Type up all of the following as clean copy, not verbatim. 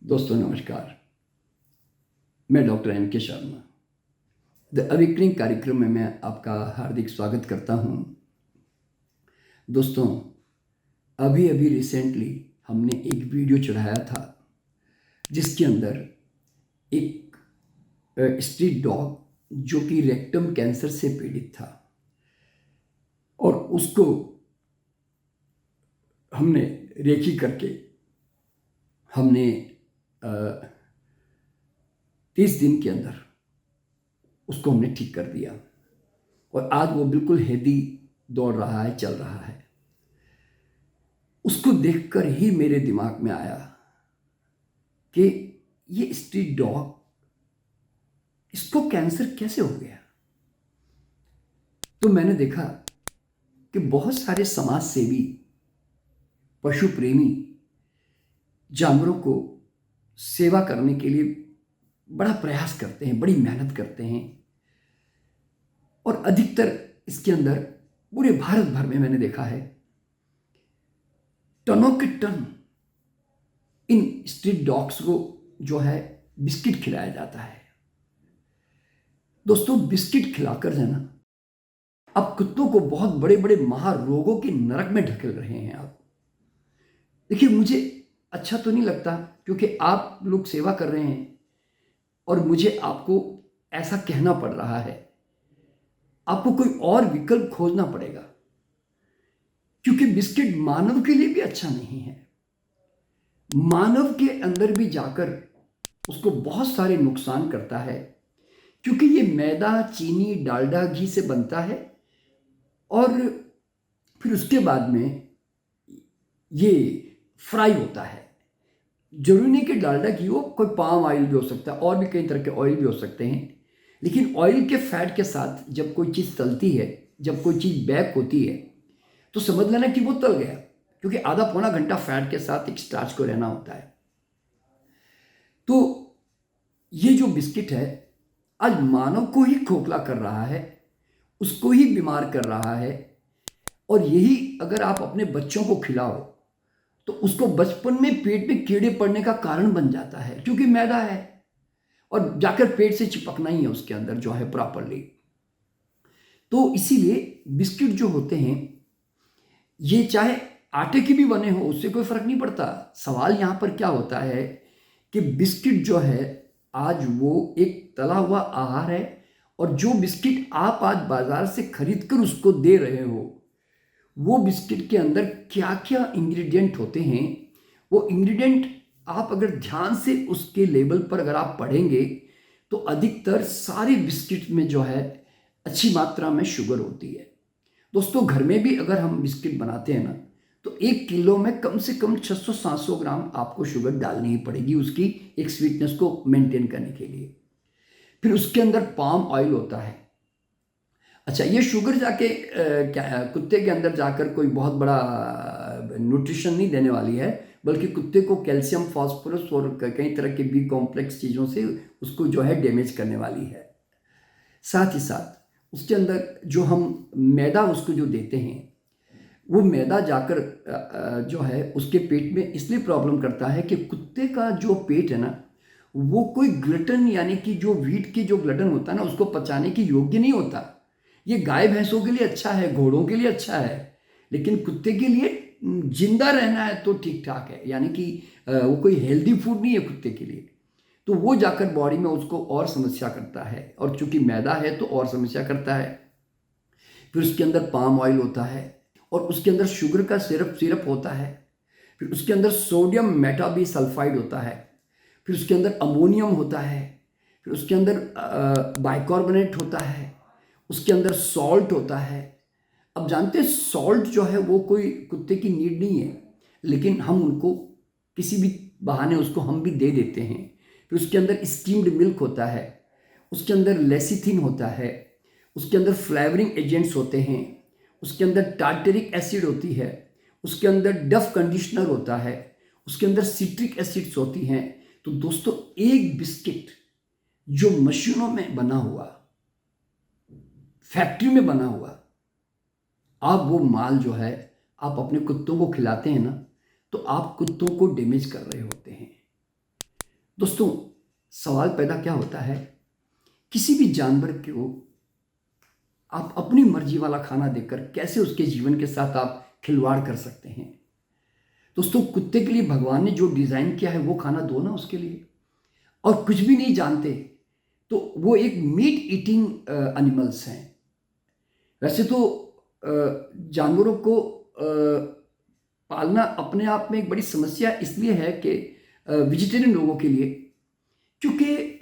दोस्तों नमस्कार। मैं डॉक्टर एम के शर्मा द अवेकनिंग कार्यक्रम में मैं आपका हार्दिक स्वागत करता हूं। दोस्तों, अभी अभी रिसेंटली हमने एक वीडियो चढ़ाया था जिसके अंदर एक स्ट्रीट डॉग जो कि रेक्टम कैंसर से पीड़ित था और उसको हमने रेकी करके हमने 30 दिन के अंदर उसको हमने ठीक कर दिया और आज वो बिल्कुल हेल्दी दौड़ रहा है, चल रहा है। उसको देखकर ही मेरे दिमाग में आया कि ये स्ट्रीट डॉग, इसको कैंसर कैसे हो गया। तो मैंने देखा कि बहुत सारे समाज सेवी, पशु प्रेमी जानवरों को सेवा करने के लिए बड़ा प्रयास करते हैं, बड़ी मेहनत करते हैं और अधिकतर इसके अंदर पूरे भारत भर में मैंने देखा है टनों के टन इन स्ट्रीट डॉग्स को जो है बिस्किट खिलाया जाता है। दोस्तों, बिस्किट खिलाकर जो है ना, अब कुत्तों को बहुत बड़े बड़े महारोगों के नरक में ढकेल रहे हैं आप। देखिए, मुझे अच्छा तो नहीं लगता क्योंकि आप लोग सेवा कर रहे हैं और मुझे आपको ऐसा कहना पड़ रहा है। आपको कोई और विकल्प खोजना पड़ेगा क्योंकि बिस्किट मानव के लिए भी अच्छा नहीं है। मानव के अंदर भी जाकर उसको बहुत सारे नुकसान करता है क्योंकि ये मैदा, चीनी, डालडा, घी से बनता है और फिर उसके बाद में ये फ्राई होता है। जरूरी नहीं कि डालडा घी हो, कोई पाम ऑयल भी हो सकता है और भी कई तरह के ऑयल भी हो सकते हैं। लेकिन ऑयल के फैट के साथ जब कोई चीज़ तलती है, जब कोई चीज़ बेक होती है, तो समझ लेना कि वो तल गया, क्योंकि आधा पौना घंटा फैट के साथ एक स्टार्च को रहना होता है। तो ये जो बिस्किट है आज मानव को ही खोखला कर रहा है, उसको ही बीमार कर रहा है। और यही अगर आप अपने बच्चों को खिलाओ तो उसको बचपन में पेट में कीड़े पड़ने का कारण बन जाता है क्योंकि मैदा है और जाकर पेट से चिपकना ही है उसके अंदर जो है प्रॉपरली। तो इसीलिए बिस्किट जो होते हैं ये चाहे आटे के भी बने हो, उससे कोई फर्क नहीं पड़ता। सवाल यहाँ पर क्या होता है कि बिस्किट जो है आज वो एक तला हुआ आहार है और जो बिस्किट आप आज बाजार से खरीद कर उसको दे रहे हो, वो बिस्किट के अंदर क्या क्या इंग्रेडिएंट होते हैं, वो इंग्रेडिएंट आप अगर ध्यान से उसके लेबल पर अगर आप पढ़ेंगे तो अधिकतर सारे बिस्किट में जो है अच्छी मात्रा में शुगर होती है। दोस्तों, घर में भी अगर हम बिस्किट बनाते हैं ना तो 1 किलो में कम से कम 600-700 ग्राम आपको शुगर डालनी ही पड़ेगी उसकी एक स्वीटनेस को मेंटेन करने के लिए। फिर उसके अंदर पाम ऑयल होता है। अच्छा, ये शुगर जाके क्या कुत्ते के अंदर जाकर कोई बहुत बड़ा न्यूट्रिशन नहीं देने वाली है, बल्कि कुत्ते को कैल्शियम, फास्फोरस और कई तरह के बी कॉम्प्लेक्स चीज़ों से उसको जो है डैमेज करने वाली है। साथ ही साथ उसके अंदर जो हम मैदा उसको जो देते हैं, वो मैदा जाकर जो है उसके पेट में इसलिए प्रॉब्लम करता है कि कुत्ते का जो पेट है ना, वो कोई ग्लटन यानी कि जो व्हीट की जो ग्लटन होता है ना, उसको पचाने की योग्य नहीं होता। ये गाय भैंसों के लिए अच्छा है, घोड़ों के लिए अच्छा है, लेकिन कुत्ते के लिए जिंदा रहना है तो ठीक ठाक है, यानी कि वो कोई हेल्दी फूड नहीं है कुत्ते के लिए। तो वो जाकर बॉडी में उसको और समस्या करता है और चूंकि मैदा है तो और समस्या करता है। फिर उसके अंदर पाम ऑयल होता है और उसके अंदर शुगर का सिरप होता है। फिर उसके अंदर सोडियम मेटाबिसल्फाइड होता है। फिर उसके अंदर अमोनियम होता है। फिर उसके अंदर बाइकार्बोनेट होता है। उसके अंदर सॉल्ट होता है। अब जानते हैं सॉल्ट जो है वो कोई कुत्ते की नीड नहीं है, लेकिन हम उनको किसी भी बहाने उसको हम भी दे देते हैं। फिर उसके अंदर स्टीम्ड मिल्क होता है। उसके अंदर लेसिथिन होता है। उसके अंदर फ्लेवरिंग एजेंट्स होते हैं। उसके अंदर टार्टरिक एसिड होती है। उसके अंदर डफ कंडीशनर होता है। उसके अंदर सिट्रिक एसिड्स होती हैं। तो दोस्तों, एक बिस्किट जो मशीनों में बना हुआ, फैक्ट्री में बना हुआ, आप वो माल जो है आप अपने कुत्तों को खिलाते हैं ना, तो आप कुत्तों को डैमेज कर रहे होते हैं। दोस्तों, सवाल पैदा क्या होता है, किसी भी जानवर को आप अपनी मर्जी वाला खाना देकर कैसे उसके जीवन के साथ आप खिलवाड़ कर सकते हैं। दोस्तों, कुत्ते के लिए भगवान ने जो डिज़ाइन किया है वो खाना दो ना उसके लिए। और कुछ भी नहीं जानते तो वो एक मीट ईटिंग एनिमल्स हैं। वैसे तो जानवरों को पालना अपने आप में एक बड़ी समस्या इसलिए है कि वेजिटेरियन लोगों के लिए, क्योंकि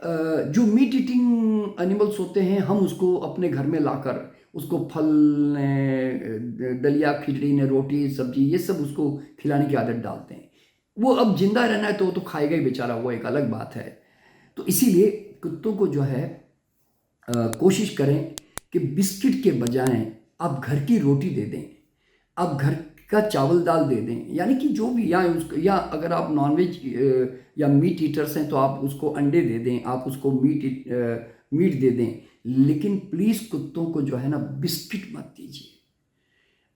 जो मीट ईटिंग एनिमल्स होते हैं हम उसको अपने घर में लाकर उसको फल ने, दलिया खिचड़ी ने, रोटी सब्जी ये सब उसको खिलाने की आदत डालते हैं। वो अब जिंदा रहना है तो वो तो खाएगा ही बेचारा, वो एक अलग बात है। तो इसीलिए कुत्तों को जो है कोशिश करें कि बिस्किट के बजाय आप घर की रोटी दे दें, आप घर का चावल दाल दे दें, यानी कि जो भी, या अगर आप नॉनवेज या मीट ईटर्स हैं तो आप उसको अंडे दे दें, आप उसको मीट दे दें। लेकिन प्लीज़ कुत्तों को जो है ना बिस्किट मत दीजिए।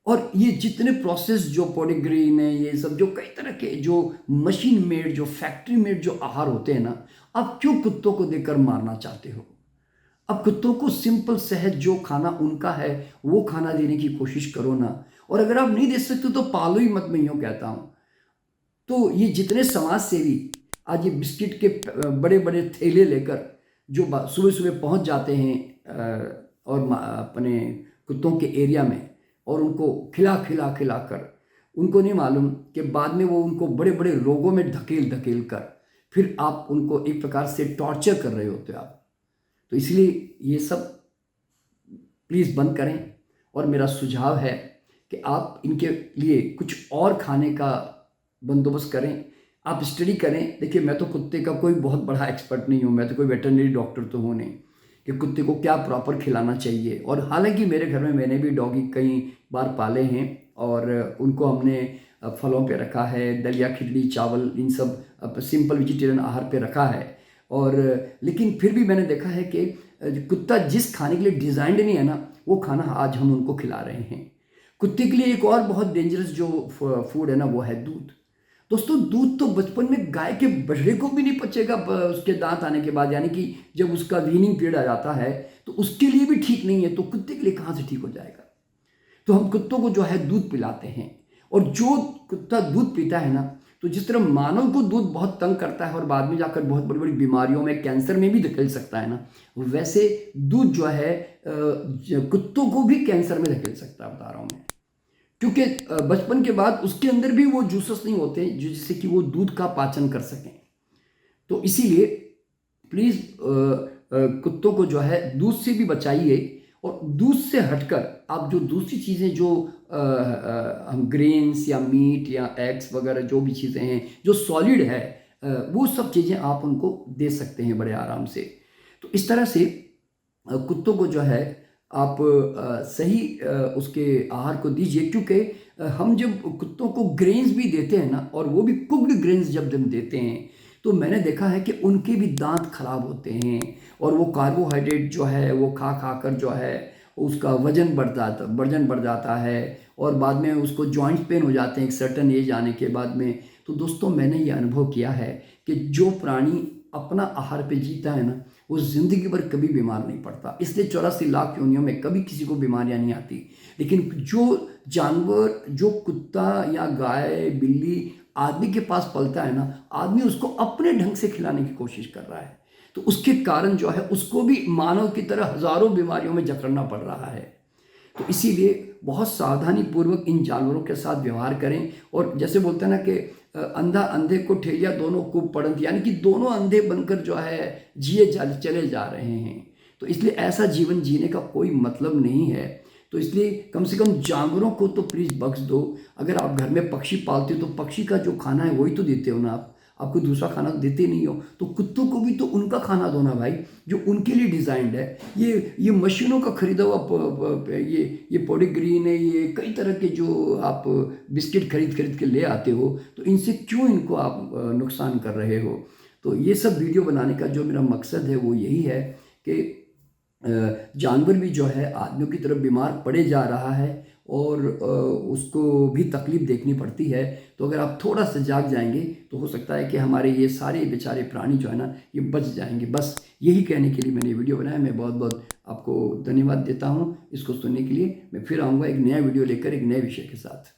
और ये जितने प्रोसेस जो पोडिग्रीन है, ये सब जो कई तरह के जो मशीन मेड, जो फैक्ट्री मेड जो आहार होते हैं ना, आप क्यों कुत्तों को देकर मारना चाहते हो? अब कुत्तों को सिंपल सहज जो खाना उनका है वो खाना देने की कोशिश करो ना। और अगर आप नहीं दे सकते तो पालो ही मत, मैं यूँ कहता हूँ। तो ये जितने समाज सेवी आज ये बिस्किट के बड़े बड़े थैले लेकर जो सुबह सुबह पहुँच जाते हैं और अपने कुत्तों के एरिया में, और उनको खिला खिला खिला कर, उनको नहीं मालूम कि बाद में वो उनको बड़े बड़े रोगों में धकेल धकेल कर फिर आप उनको एक प्रकार से टॉर्चर कर रहे होते हो आप। तो इसलिए ये सब प्लीज़ बंद करें। और मेरा सुझाव है कि आप इनके लिए कुछ और खाने का बंदोबस्त करें, आप स्टडी करें। देखिए, मैं तो कुत्ते का कोई बहुत बड़ा एक्सपर्ट नहीं हूँ, मैं तो कोई वेटरनरी डॉक्टर तो हूँ नहीं कि कुत्ते को क्या प्रॉपर खिलाना चाहिए। और हालांकि मेरे घर में मैंने भी डॉगी कई बार पाले हैं और उनको हमने फलों पे रखा है, दलिया खिचड़ी चावल इन सब सिंपल वेजिटेरियन आहार पे रखा है। और लेकिन फिर भी मैंने देखा है कि कुत्ता जिस खाने के लिए डिज़ाइंड नहीं है ना, वो खाना आज हम उनको खिला रहे हैं। कुत्ते के लिए एक और बहुत डेंजरस जो फूड है ना, वो है दूध। दोस्तों, दूध तो बचपन में गाय के बछड़े को भी नहीं पचेगा उसके दांत आने के बाद, यानी कि जब उसका वीनिंग पीरियड आ जाता है तो उसके लिए भी ठीक नहीं है, तो कुत्ते के लिए कहाँ से ठीक हो जाएगा। तो हम कुत्तों को जो है दूध पिलाते हैं, और जो कुत्ता दूध पीता है ना, तो जिस तरह मानव को दूध बहुत तंग करता है और बाद में जाकर बहुत बड़ी बड़ी बीमारियों में, कैंसर में भी धकेल सकता है ना, वैसे दूध जो है कुत्तों को भी कैंसर में धकेल सकता है, बता रहा हूँ मैं। क्योंकि बचपन के बाद उसके अंदर भी वो जूसेस नहीं होते जिससे कि वो दूध का पाचन कर सकें। तो इसीलिए प्लीज़ कुत्तों को जो है दूध से भी बचाइए, और दूध से हटकर आप जो दूसरी चीज़ें जो हम ग्रेन्स या मीट या एग्स वगैरह जो भी चीज़ें हैं जो सॉलिड है, वो सब चीज़ें आप उनको दे सकते हैं बड़े आराम से। तो इस तरह से कुत्तों को जो है आप सही उसके आहार को दीजिए। क्योंकि हम जब कुत्तों को ग्रेन्स भी देते हैं ना, और वो भी कुक्ड ग्रेन्स जब हम देते हैं, तो मैंने देखा है कि उनके भी दांत खराब होते हैं, और वो कार्बोहाइड्रेट जो है वो खा खा कर जो है उसका वजन बढ़ जाता है, और बाद में उसको जॉइंट पेन हो जाते हैं एक सर्टन एज आने के बाद में। तो दोस्तों, मैंने ये अनुभव किया है कि जो प्राणी अपना आहार पे जीता है ना, वो ज़िंदगी भर कभी बीमार नहीं पड़ता। इसलिए 84 लाख योनियों में कभी किसी को बीमारियां नहीं आती। लेकिन जो जानवर, जो कुत्ता या गाय बिल्ली आदमी के पास पलता है ना, आदमी उसको अपने ढंग से खिलाने की कोशिश कर रहा है, तो उसके कारण जो है उसको भी मानव की तरह हजारों बीमारियों में जकड़ना पड़ रहा है। तो इसीलिए बहुत सावधानी पूर्वक इन जानवरों के साथ व्यवहार करें। और जैसे बोलते हैं ना कि अंधा अंधे को ठेलिया दोनों खूब पड़ंत, यानी कि दोनों अंधे बनकर जो है चले जा रहे हैं। तो इसलिए ऐसा जीवन जीने का कोई मतलब नहीं है। तो इसलिए कम से कम जानवरों को तो प्लीज़ बख्श दो। अगर आप घर में पक्षी पालते हो तो पक्षी का जो खाना है वही तो देते हो ना आप कोई दूसरा खाना देते नहीं हो। तो कुत्तों को भी तो उनका खाना दो ना भाई, जो उनके लिए डिज़ाइंड है। ये मशीनों का खरीदा हुआ ये पोडिग्रीन है, ये कई तरह के जो आप बिस्किट खरीद के ले आते हो, तो इनसे क्यों इनको आप नुकसान कर रहे हो। तो ये सब वीडियो बनाने का जो मेरा मकसद है वो यही है कि जानवर भी जो है आदमियों की तरफ बीमार पड़े जा रहा है, और उसको भी तकलीफ देखनी पड़ती है। तो अगर आप थोड़ा सा जाग जाएंगे तो हो सकता है कि हमारे ये सारे बेचारे प्राणी जो है ना ये बच जाएंगे। बस यही कहने के लिए मैंने वीडियो बनाया। मैं बहुत बहुत आपको धन्यवाद देता हूँ इसको सुनने के लिए। मैं फिर आऊँगा एक नया वीडियो लेकर एक नए विषय के साथ।